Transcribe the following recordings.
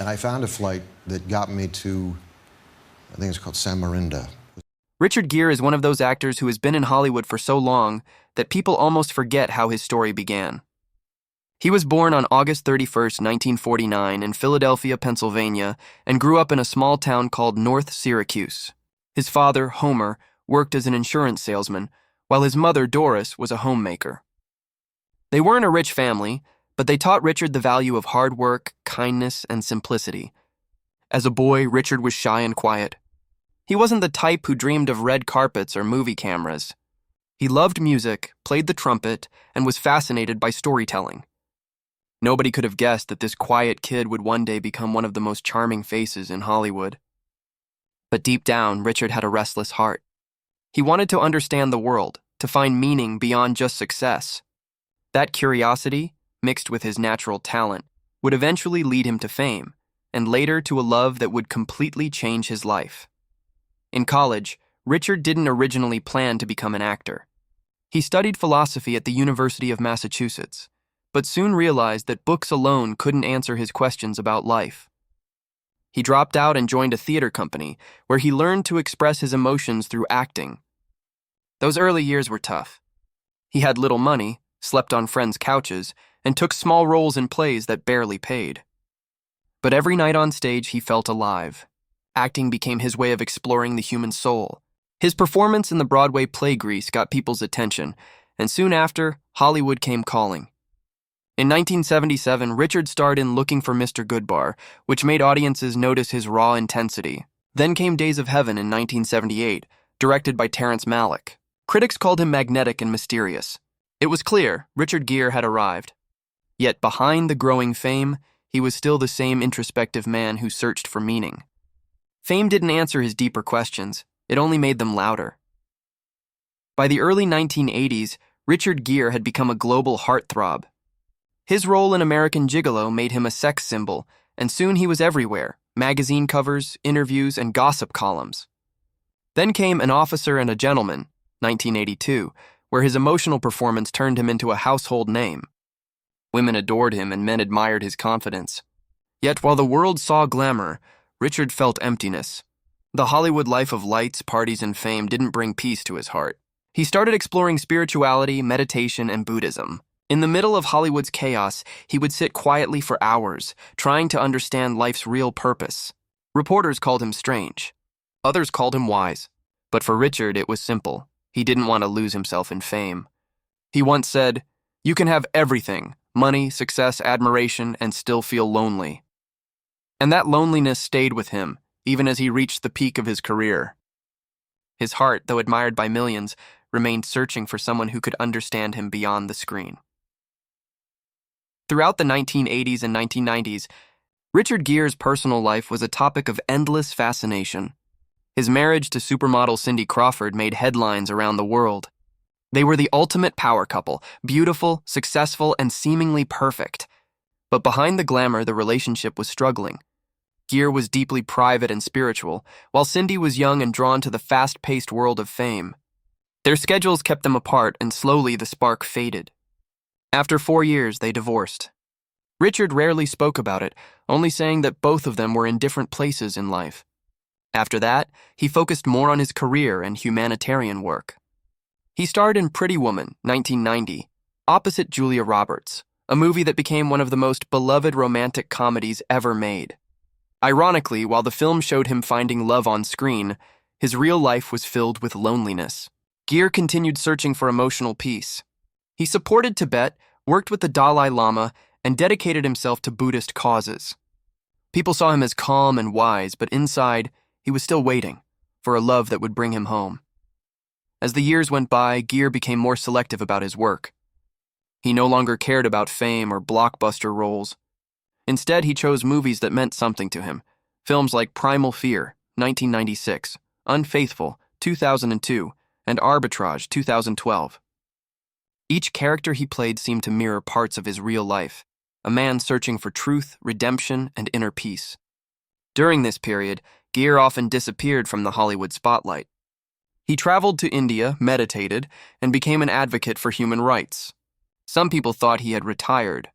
And I found a flight that got me to, I think it's called San Marinda. Richard Gere is one of those actors who has been in Hollywood for so long that people almost forget how his story began. He was born on August 31st, 1949, in Philadelphia, Pennsylvania, and grew up in a small town called North Syracuse. His father, Homer, worked as an insurance salesman, while his mother, Doris, was a homemaker. They weren't a rich family, but they taught Richard the value of hard work, kindness, and simplicity. As a boy, Richard was shy and quiet. He wasn't the type who dreamed of red carpets or movie cameras. He loved music, played the trumpet, and was fascinated by storytelling. Nobody could have guessed that this quiet kid would one day become one of the most charming faces in Hollywood. But deep down, Richard had a restless heart. He wanted to understand the world, to find meaning beyond just success. That curiosity, mixed with his natural talent, would eventually lead him to fame, and later to a love that would completely change his life. In college, Richard didn't originally plan to become an actor. He studied philosophy at the University of Massachusetts, but soon realized that books alone couldn't answer his questions about life. He dropped out and joined a theater company, where he learned to express his emotions through acting. Those early years were tough. He had little money, slept on friends' couches, and took small roles in plays that barely paid. But every night on stage, he felt alive. Acting became his way of exploring the human soul. His performance in the Broadway play Grease got people's attention, and soon after, Hollywood came calling. In 1977, Richard starred in Looking for Mr. Goodbar, which made audiences notice his raw intensity. Then came Days of Heaven in 1978, directed by Terrence Malick. Critics called him magnetic and mysterious. It was clear Richard Gere had arrived. Yet behind the growing fame, he was still the same introspective man who searched for meaning. Fame didn't answer his deeper questions, it only made them louder. By the early 1980s, Richard Gere had become a global heartthrob. His role in American Gigolo made him a sex symbol, and soon he was everywhere: magazine covers, interviews, and gossip columns. Then came An Officer and a Gentleman, 1982, where his emotional performance turned him into a household name. Women adored him and men admired his confidence. Yet while the world saw glamour, Richard felt emptiness. The Hollywood life of lights, parties, and fame didn't bring peace to his heart. He started exploring spirituality, meditation, and Buddhism. In the middle of Hollywood's chaos, he would sit quietly for hours, trying to understand life's real purpose. Reporters called him strange. Others called him wise. But for Richard, it was simple. He didn't want to lose himself in fame. He once said, "You can have everything, money, success, admiration, and still feel lonely." And that loneliness stayed with him, even as he reached the peak of his career. His heart, though admired by millions, remained searching for someone who could understand him beyond the screen. Throughout the 1980s and 1990s, Richard Gere's personal life was a topic of endless fascination. His marriage to supermodel Cindy Crawford made headlines around the world. They were the ultimate power couple, beautiful, successful, and seemingly perfect. But behind the glamour, the relationship was struggling. Gere was deeply private and spiritual, while Cindy was young and drawn to the fast-paced world of fame. Their schedules kept them apart, and slowly the spark faded. After 4 years, they divorced. Richard rarely spoke about it, only saying that both of them were in different places in life. After that, he focused more on his career and humanitarian work. He starred in Pretty Woman, 1990, opposite Julia Roberts, a movie that became one of the most beloved romantic comedies ever made. Ironically, while the film showed him finding love on screen, his real life was filled with loneliness. Gere continued searching for emotional peace. He supported Tibet, worked with the Dalai Lama, and dedicated himself to Buddhist causes. People saw him as calm and wise, but inside, he was still waiting for a love that would bring him home. As the years went by, Gere became more selective about his work. He no longer cared about fame or blockbuster roles. Instead, he chose movies that meant something to him. Films like Primal Fear, 1996, Unfaithful, 2002, and Arbitrage, 2012. Each character he played seemed to mirror parts of his real life, a man searching for truth, redemption, and inner peace. During this period, Gere often disappeared from the Hollywood spotlight. He traveled to India, meditated, and became an advocate for human rights. Some people thought he had retired.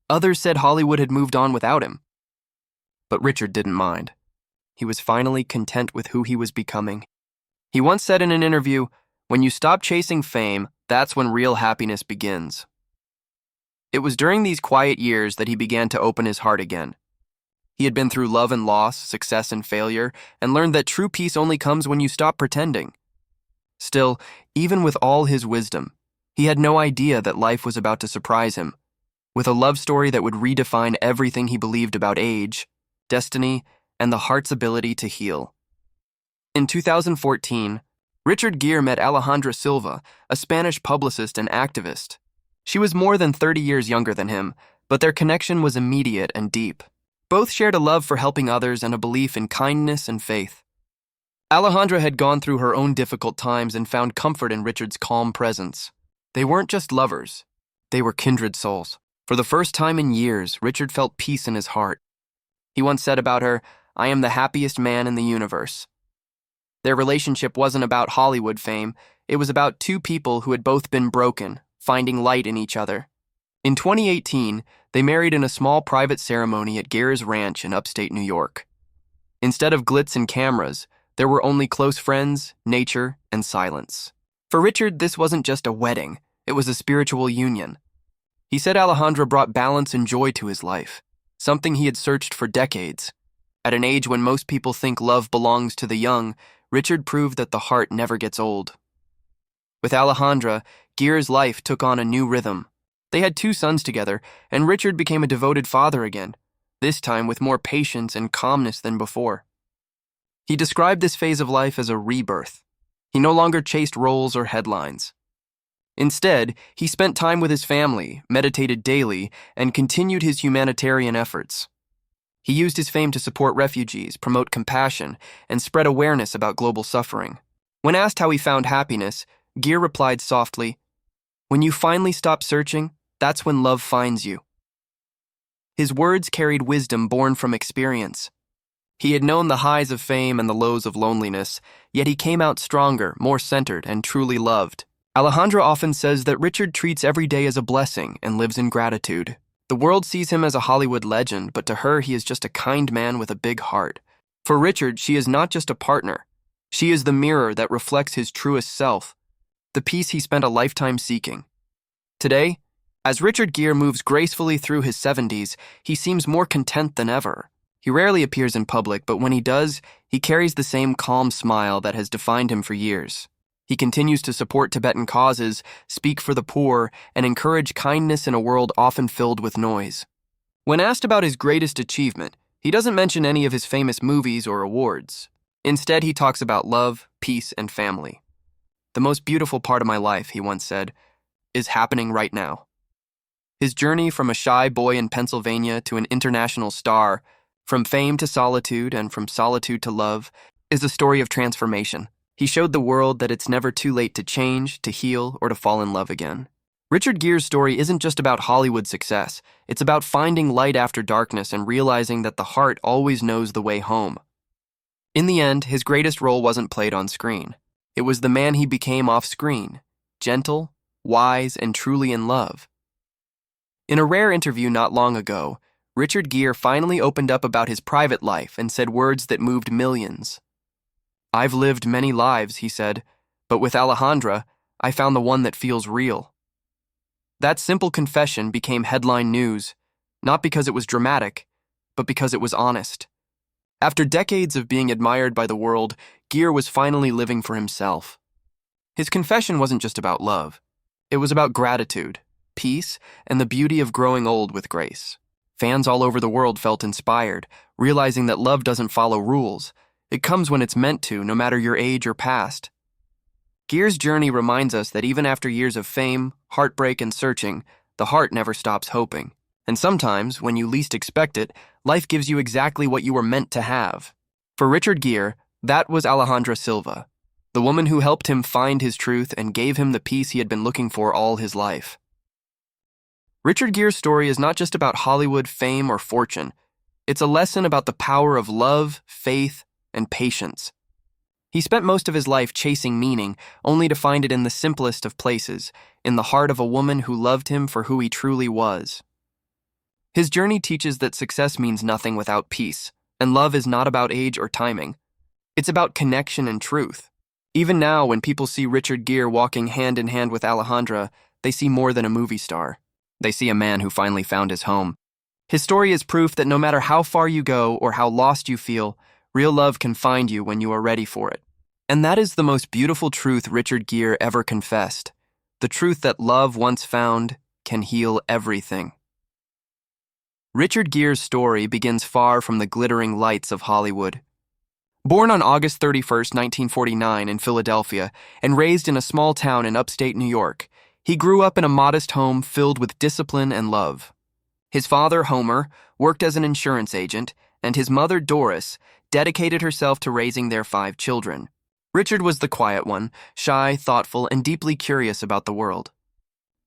Others said Hollywood had moved on without him. But Richard didn't mind. He was finally content with who he was becoming. He once said in an interview, "When you stop chasing fame, that's when real happiness begins." It was during these quiet years that he began to open his heart again. He had been through love and loss, success and failure, and learned that true peace only comes when you stop pretending. Still, even with all his wisdom, he had no idea that life was about to surprise him, with a love story that would redefine everything he believed about age, destiny, and the heart's ability to heal. In 2014, Richard Gere met Alejandra Silva, a Spanish publicist and activist. She was more than 30 years younger than him, but their connection was immediate and deep. Both shared a love for helping others and a belief in kindness and faith. Alejandra had gone through her own difficult times and found comfort in Richard's calm presence. They weren't just lovers, they were kindred souls. For the first time in years, Richard felt peace in his heart. He once said about her, "I am the happiest man in the universe." Their relationship wasn't about Hollywood fame, it was about two people who had both been broken, finding light in each other. In 2018, they married in a small private ceremony at Gere's ranch in upstate New York. Instead of glitz and cameras, there were only close friends, nature, and silence. For Richard, this wasn't just a wedding, it was a spiritual union. He said Alejandra brought balance and joy to his life, something he had searched for decades. At an age when most people think love belongs to the young, Richard proved that the heart never gets old. With Alejandra, Gere's life took on a new rhythm. They had 2 sons together, and Richard became a devoted father again, this time with more patience and calmness than before. He described this phase of life as a rebirth. He no longer chased roles or headlines. Instead, he spent time with his family, meditated daily, and continued his humanitarian efforts. He used his fame to support refugees, promote compassion, and spread awareness about global suffering. When asked how he found happiness, Gere replied softly, "When you finally stop searching, that's when love finds you." His words carried wisdom born from experience. He had known the highs of fame and the lows of loneliness, yet he came out stronger, more centered, and truly loved. Alejandra often says that Richard treats every day as a blessing and lives in gratitude. The world sees him as a Hollywood legend, but to her he is just a kind man with a big heart. For Richard, she is not just a partner. She is the mirror that reflects his truest self, the peace he spent a lifetime seeking. Today, as Richard Gere moves gracefully through his 70s, he seems more content than ever. He rarely appears in public, but when he does, he carries the same calm smile that has defined him for years. He continues to support Tibetan causes, speak for the poor, and encourage kindness in a world often filled with noise. When asked about his greatest achievement, he doesn't mention any of his famous movies or awards. Instead, he talks about love, peace, and family. "The most beautiful part of my life," he once said, "is happening right now." His journey from a shy boy in Pennsylvania to an international star, from fame to solitude and from solitude to love, is a story of transformation. He showed the world that it's never too late to change, to heal, or to fall in love again. Richard Gere's story isn't just about Hollywood success. It's about finding light after darkness and realizing that the heart always knows the way home. In the end, his greatest role wasn't played on screen. It was the man he became off screen, gentle, wise, and truly in love. In a rare interview not long ago, Richard Gere finally opened up about his private life and said words that moved millions. "I've lived many lives," he said, "but with Alejandra, I found the one that feels real." That simple confession became headline news, not because it was dramatic, but because it was honest. After decades of being admired by the world, Gere was finally living for himself. His confession wasn't just about love. It was about gratitude, peace, and the beauty of growing old with grace. Fans all over the world felt inspired, realizing that love doesn't follow rules. It comes when it's meant to, no matter your age or past. Gere's journey reminds us that even after years of fame, heartbreak, and searching, the heart never stops hoping. And sometimes, when you least expect it, life gives you exactly what you were meant to have. For Richard Gere, that was Alejandra Silva, the woman who helped him find his truth and gave him the peace he had been looking for all his life. Richard Gere's story is not just about Hollywood fame or fortune. It's a lesson about the power of love, faith, and patience. He spent most of his life chasing meaning, only to find it in the simplest of places, in the heart of a woman who loved him for who he truly was. His journey teaches that success means nothing without peace, And love is not about age or timing. It's about connection and truth. Even now, when people see Richard Gere walking hand in hand with Alejandra, they see more than a movie star. They see a man who finally found his home. His story is proof that no matter how far you go or how lost you feel, real love can find you when you are ready for it. And that is the most beautiful truth Richard Gere ever confessed. The truth that love once found can heal everything. Richard Gere's story begins far from the glittering lights of Hollywood. Born on August 31st, 1949 in Philadelphia and raised in a small town in upstate New York, he grew up in a modest home filled with discipline and love. His father, Homer, worked as an insurance agent, and his mother, Doris, dedicated herself to raising their 5 children. Richard was the quiet one, shy, thoughtful, and deeply curious about the world.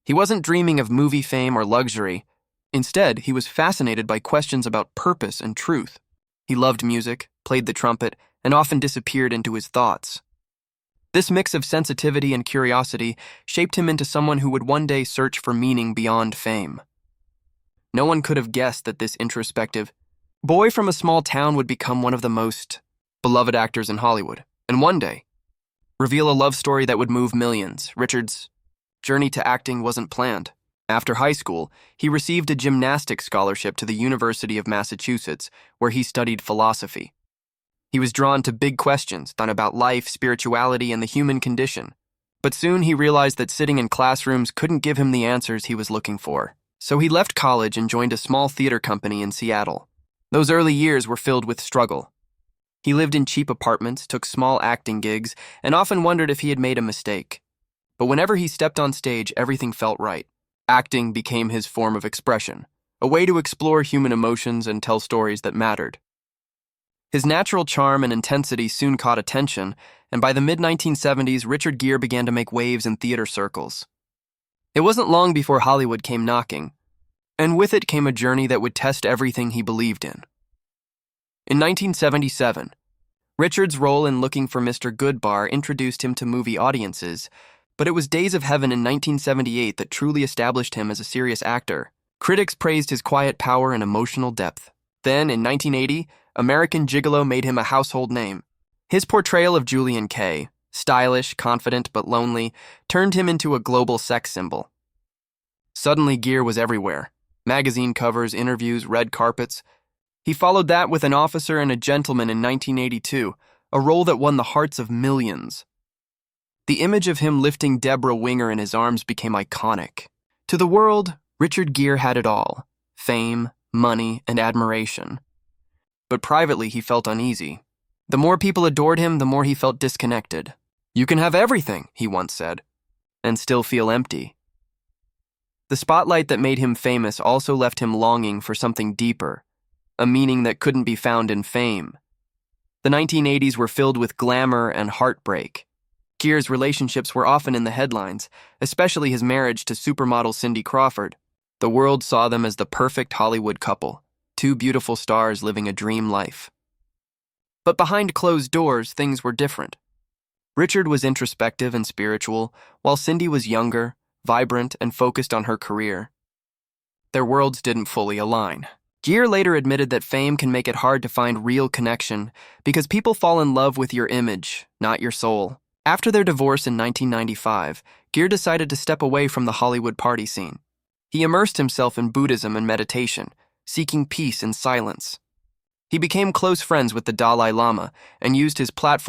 He wasn't dreaming of movie fame or luxury. Instead, he was fascinated by questions about purpose and truth. He loved music, played the trumpet, and often disappeared into his thoughts. This mix of sensitivity and curiosity shaped him into someone who would one day search for meaning beyond fame. No one could have guessed that this introspective boy from a small town would become one of the most beloved actors in Hollywood, and one day reveal a love story that would move millions. Richard's journey to acting wasn't planned. After high school, he received a gymnastics scholarship to the University of Massachusetts, where he studied philosophy. He was drawn to big questions done about life, spirituality, and the human condition. But soon he realized that sitting in classrooms couldn't give him the answers he was looking for. So he left college and joined a small theater company in Seattle. Those early years were filled with struggle. He lived in cheap apartments, took small acting gigs, and often wondered if he had made a mistake. But whenever he stepped on stage, everything felt right. Acting became his form of expression, a way to explore human emotions and tell stories that mattered. His natural charm and intensity soon caught attention, and by the mid-1970s, Richard Gere began to make waves in theater circles. It wasn't long before Hollywood came knocking, and with it came a journey that would test everything he believed in. In 1977, Richard's role in Looking for Mr. Goodbar introduced him to movie audiences, but it was Days of Heaven in 1978 that truly established him as a serious actor. Critics praised his quiet power and emotional depth. Then, in 1980, American Gigolo made him a household name. His portrayal of Julian Kay, stylish, confident, but lonely, turned him into a global sex symbol. Suddenly, Gere was everywhere. Magazine covers, interviews, red carpets. He followed that with An Officer and a Gentleman in 1982, a role that won the hearts of millions. The image of him lifting Deborah Winger in his arms became iconic. To the world, Richard Gere had it all: fame, money, and admiration. But privately, he felt uneasy. The more people adored him, the more he felt disconnected. "You can have everything," he once said, "and still feel empty." The spotlight that made him famous also left him longing for something deeper, a meaning that couldn't be found in fame. The 1980s were filled with glamour and heartbreak. Gere's relationships were often in the headlines, especially his marriage to supermodel Cindy Crawford. The world saw them as the perfect Hollywood couple, 2 beautiful stars living a dream life. But behind closed doors, things were different. Richard was introspective and spiritual, while Cindy was younger, vibrant, and focused on her career. Their worlds didn't fully align. Gere later admitted that fame can make it hard to find real connection because people fall in love with your image, not your soul. After their divorce in 1995, Gere decided to step away from the Hollywood party scene. He immersed himself in Buddhism and meditation, seeking peace in silence. He became close friends with the Dalai Lama and used his platform